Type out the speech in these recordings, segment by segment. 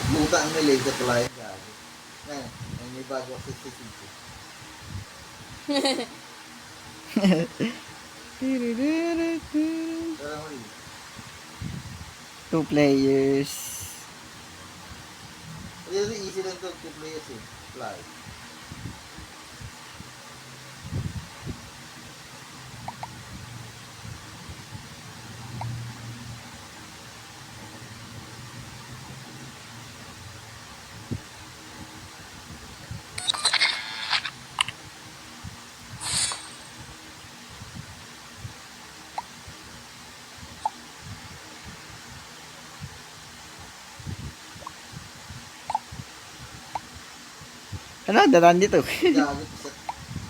Buta ang may laser pala yun. Gago. Ngayon, may bago ako sa CCTV. Tara mo rin. 2 players. Easy lang ito, 2 players eh. Fly. Ano, dadaan dito. Gago.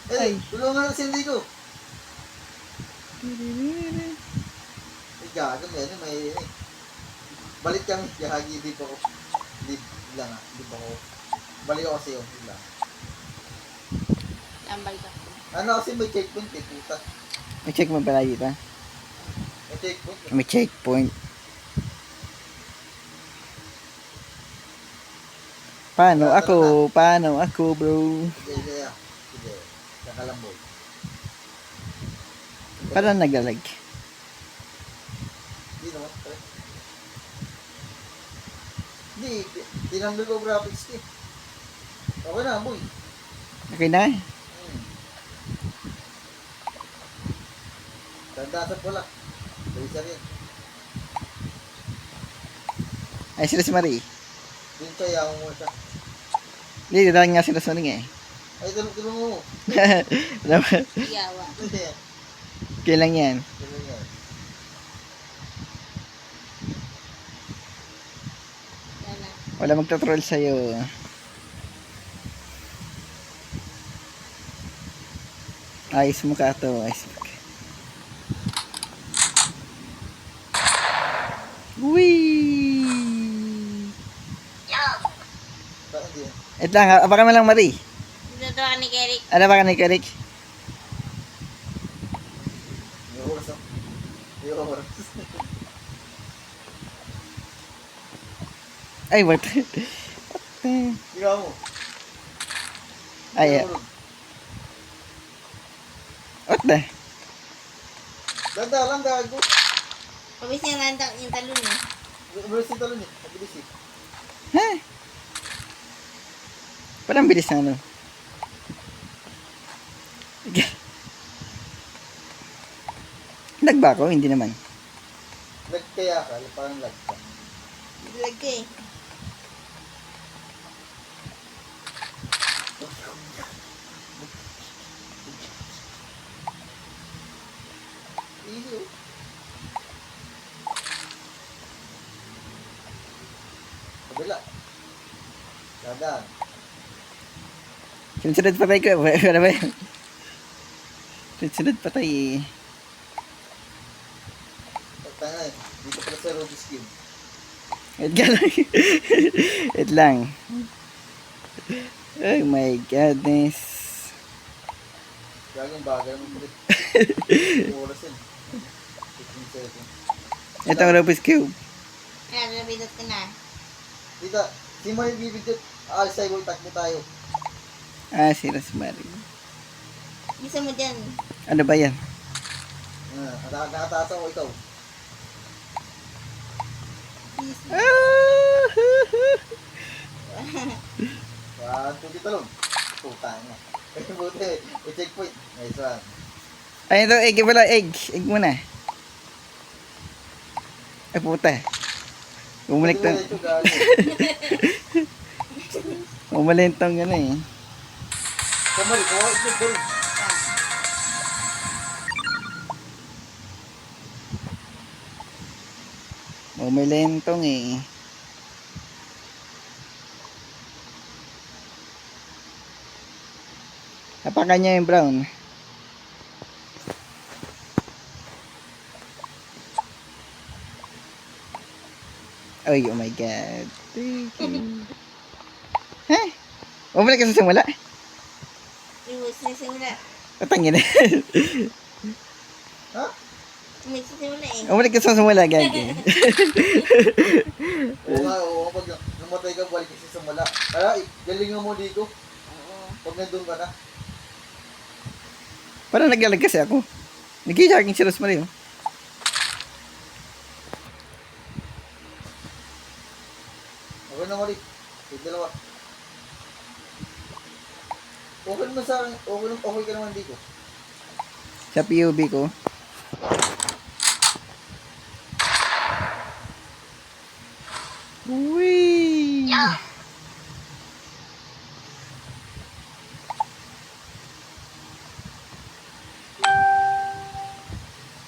Eh, tulungan na si Enrico. Ay, gago. May balik kami. Gahagi, di pa ako. Di lang ah. Di pa ako. Balik ako sa'yo. Di lang. Tambal ka. Ano kasi may checkpoint eh, puta. May check mo pala dito. May checkpoint. May checkpoint. Paano ako? Paano ako, bro? Sige. Kakalamboy. Parang naglalag. Hindi naman. Hindi. Tinanggal ko graphics eh. Okay na, boy. Okay na? Tandasap ko lang. Laser yan. Ay, sila si Marie. Dun siya, yaong mo siya. Hindi, dadaan nga sila sa ring eh. Ay, tulong mo. Iyawa. Hindi yan. Kailan yan? Tulong yan. Yan na. Wala magtatroll sa'yo. Ayos mo ka to. Ayos mo ka. Whee! Bakit yan? Ito lang, apakan mo lang Marie. Dito ka ni Eric. Ano ba ka ni Karik? May oras ako. May oras. Ay, what? Ikaw mo. Ay, what the? Ganda lang, gago. Pabis niya nanda yung talon eh. Mabilis yung talon eh. Mabilis eh. Ha? Parang bilis na ano. Lag ba ako? Hindi naman. Lag kaya ka, parang lag ka. Lag ka eh. Easy oh. Kabila. Dadaan. Sunod patay ko. Ano ba yun? Sunod patay eh. Tanga eh. Dito pala sa Rubik's Cube. Wait ka lang. Wait lang. Oh my goodness. Gagong bagay mo ulit. Oras yun. 15 seconds. Ito ang Rubik's Cube. Kaya nabidot ka na. Dita, si Mario bibigyan. Sa'yo, takbo tayo. Ah, si Rosemary. Bisa mo dyan. Ano ba yan? Nakataas ako ikaw. Tugi talong. Putang na. Buti, i-checkpoint. Nice one. Ay, ito, egg pala, egg. Egg muna. Ay, puta. Bumalik tong, bumalik tong gano'n eh. Kamari, kuha ito ball. Bumilentong eh. Hapakan niya yung brown. Ay, oh my god. Ha? Bumalik ka sa simula? Iwas na simula. Patangin na. Ha? Umilis sa simula eh. Umalik ka sa sumula, gagi. Oo nga, oo. Pag namatay ka, balik kasi sa mala. Kaya, galingan mo dito. Oo. Pag nandun ka na. Parang naglalag kasi ako. Nag-i-jogging si Rosemary, oh. Okay na, Mari. Yung dalawa. Okay naman sa akin. Okay ka naman dito. Sa PUB ko. Uy!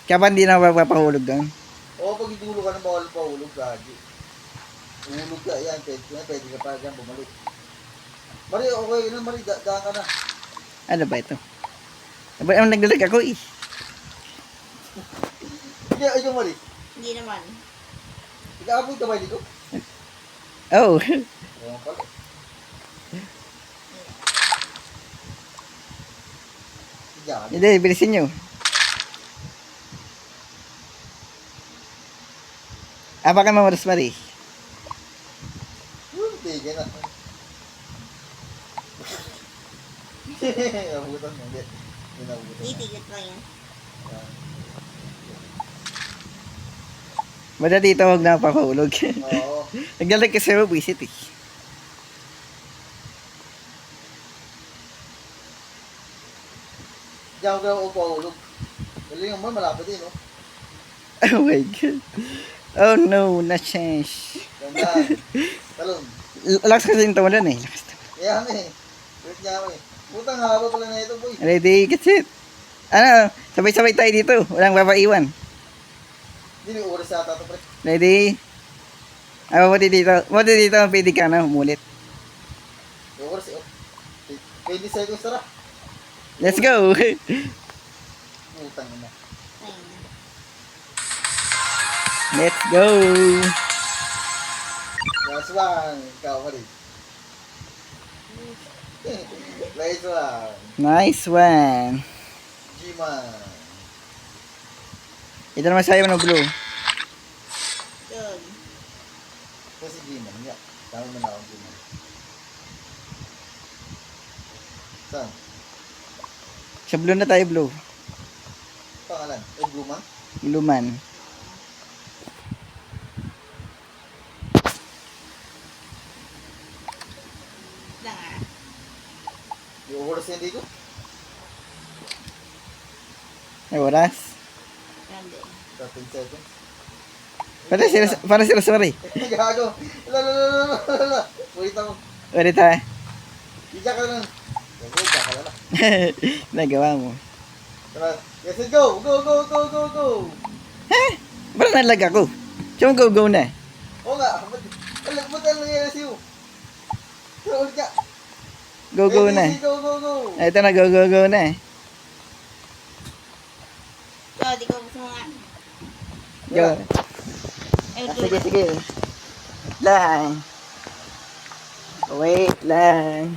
Kaya ba hindi na mapapahulog doon? Oo, pag itulog ka na, bawal pa hulog, gagi. Hulog ka, yan. Pwede ka pa dyan bumalik. Mari, okay na, Mari. Daan ka na. Ano ba ito? Aba, ang naglalag ako eh. Ikaw, Mari. Hindi naman. Ika-upload ka ba dito? Oh. Oo pala. Gagi. Hindi, bilisin nyo. Apakan mo, Rosemary. Tigil na. Nabutan mo, hindi. Hindi nabutan. Itigit lang yan. Bada dito, huwag na mapapahulog. Oo. Naglalag kasi ako, visit eh. Diyan ako pahulog. Galing mo, malapit din, no? Oh my God. Oh no, na change. Ganda. Talon. Lakas kasi yung tawanan eh. Lakas tawanan. Yan eh. Wait niya ako eh. Putang haba pala na ito, boy. Ready, get it. Ano, sabay-sabay tayo dito. Walang papaiwan. Hindi may oras yata ito, pre. Ready? Ah, mabuti dito. Mabuti dito, pwede ka na, umulit. May oras eh. 20 seconds tara. Let's go. Putang ina. Ayun. Let's go. Last one. Ikaw pa rin. Last one. Nice one. G-Man. Ito naman sa'yo ng blue. Yun. Kasi G-Man. Nga. Tama mo na ako G-Man. Saan? Sa blue na tayo, blue. Pangalan? Blue-Man? Blue man. Lang ah. Yung oras na hindi ko? Ay, oras. Yan din. 13 seconds. Para sila sorry. Gago. Lala. Wait ako. Ulit ha. Ija ka lang. Gago, ija ka lang. Nagawa mo. Tara. Yes, go! Go, go, go, go, go! Parang nalag ako. Tsaka go na. Oo nga. Ba't ang nangyayari sa'yo? Tara, ulit ka. Go na. Go, go, go! Ay, ito na, go na. So, di ko gusto nga. Go. Ay, Ah, sige. Lang. Wait lang.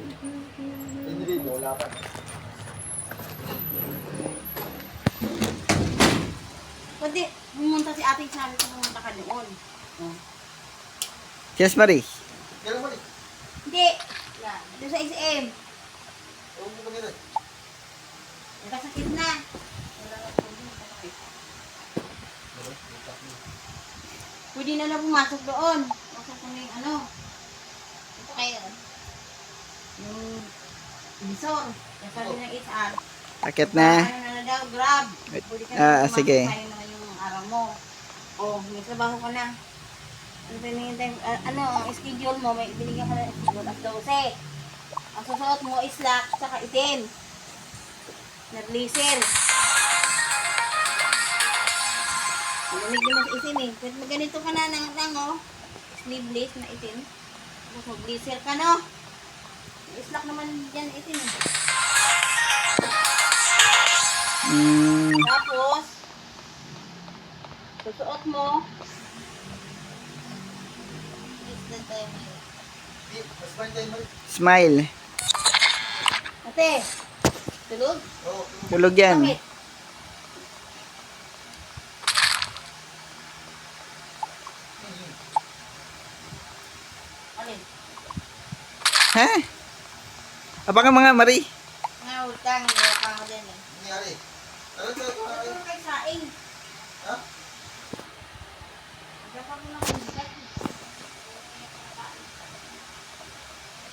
Hindi, wala pa. Pwede, pumunta si ate sabi ko pumunta ka doon. Oh. Cheers, Marie. Kailan mo rin? Hindi. Yan. Doon sa XM. Huwag mo pagkita. Nagkasakit na. Pwede na lang pumasok doon. Pasok ko na yung ano. Ito kayo. Yung visor. Yung sabi ng HR. Akit na. Ano na daw, grab. Pwede ka Ah, na pumasok sige. tayo na yung araw mo. Oh, may trabaho ka na. Ano ba yung time? Ano, ang schedule mo, may binigyan ka na ng schedule at 12. Ang susuot mo is slack, saka itim. Na blazer. Malamig naman sa itim eh. Pwede ganito ka na ng oh. Sleeveless na itim. Tapos mag-blazer ka no. May slack naman dyan itim eh. Tapos, susuot mo tayo may... Di, mas balik tayo mali. Smile. Ate, tulog? Oo. Tulog yan. Bakit? Alin? Ha? Abangan mga Mari. Nga, utang, hindi ka ako din eh. Nangyari. Ano ito? Ito kay saing. Ha? Dapat mo lang kung bigat.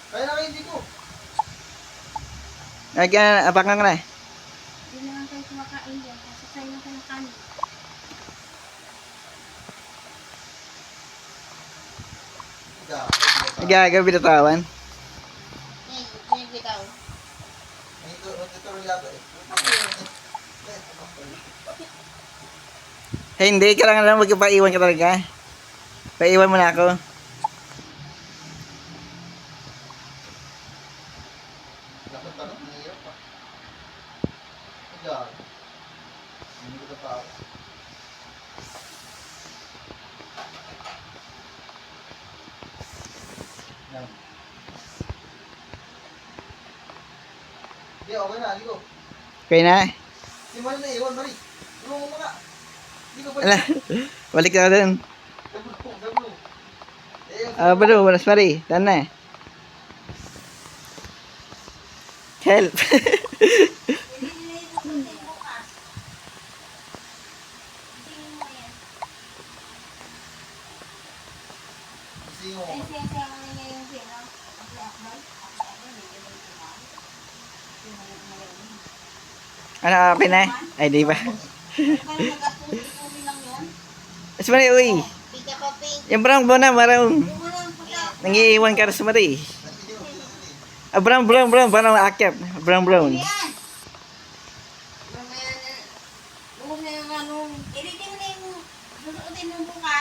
Kaya na kayo hindi ko. Ay, abangan ka na. Hindi naman kayo kumakain yan. Kasi sa'yo lang kayo ng kanin. Gagabi natawan. Bitaw. Ito rin yata eh. Hey, hindi. Kailangan lang magpaiwan ka talaga. Paiwan mo na ako. Dapat tanong, nangyayap pa. Ikaw. Hindi ko na pa ako. Yan. Hindi, okay na, hindi ko. Okay na. Si Mari na iwan, Mari. Tulungan mo nga. Hindi ko Ala, balik ka dun. Dablo. Bro, Mas Mari. Dan na. Help. Singo. Ano, okay na? Ay, di ba? Mas Mari, uy. Yung brown na, marang. Nangiiwan ka na sa Mari. Brown. Parang aakyat. Brown.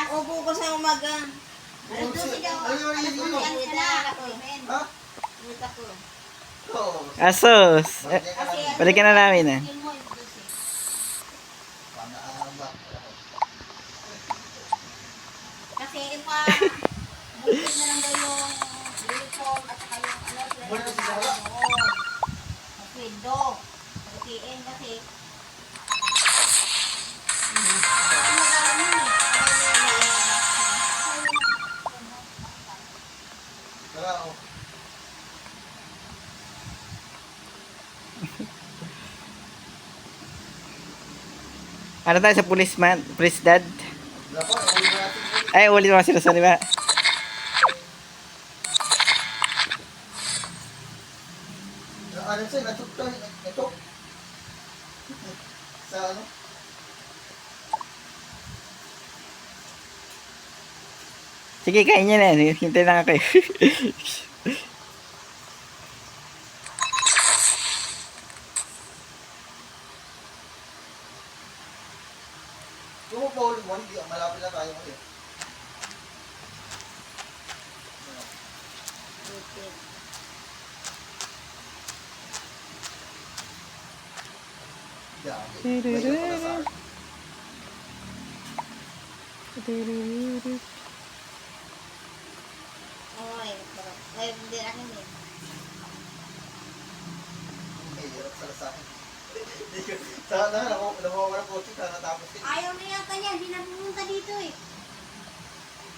O bukas ang umaga. Ha? Oo. Asos. Balikan na namin eh. Panaamba. Kasi ipa, bukod na lang daw yung uniform at saka yung ano, Wala na sila. noon. Maswido. Butiin kasi. Ano daw yun eh. Tara, oh. Ano tayo sa policeman? Police dad? Dapat, uwi na natin. Ay, ulit naman sila sa diba? Ano sa'yo, natok tayo. Natok. Sa ano? Sige, kain niya na. Hintay lang ako eh. Kung mo Paul, malapit na tayo ngayon. Dami. May iba pala sa akin. Oy, ay, hindi akin eh. May hirap pala sa akin. Sana nakuha ng coaching na natapos din. Ayaw na yata niya, hindi na pumunta dito eh.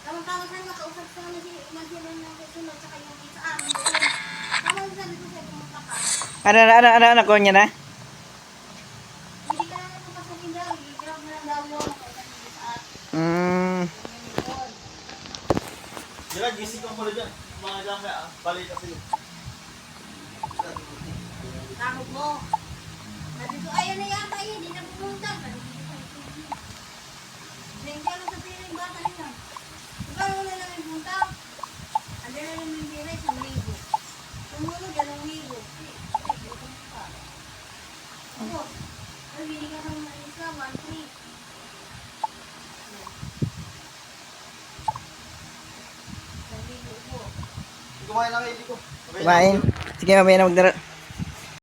Tama-tama saan makausap sa kanya si Magdalena ng susunod, tsaka yung isa amin doon. Tama yung sabi ko sa'yo, pumunta ka. Ano, kuha niya na? Hindi ka na napapasalin daw, i-grab mo lang daw yun. Kaya sabi sa atin, Hmm. yun. Diyan, gising ka muna dyan. Mga dyan, balik kasi. Takot mo. Sabi ko, ayaw na yata yun, hindi na pumunta. Sabi ko, hindi ka lang sabihin ng bata nila. Diba wala lang yung punta? Ando na lang yung bira, 1,000. Sumunod, 2,000. Ako, nabili ka ng isa, 1,300. Sabi ko, Kumain na kayo, hindi ko. Kumain. Sige, mamaya na maglaro.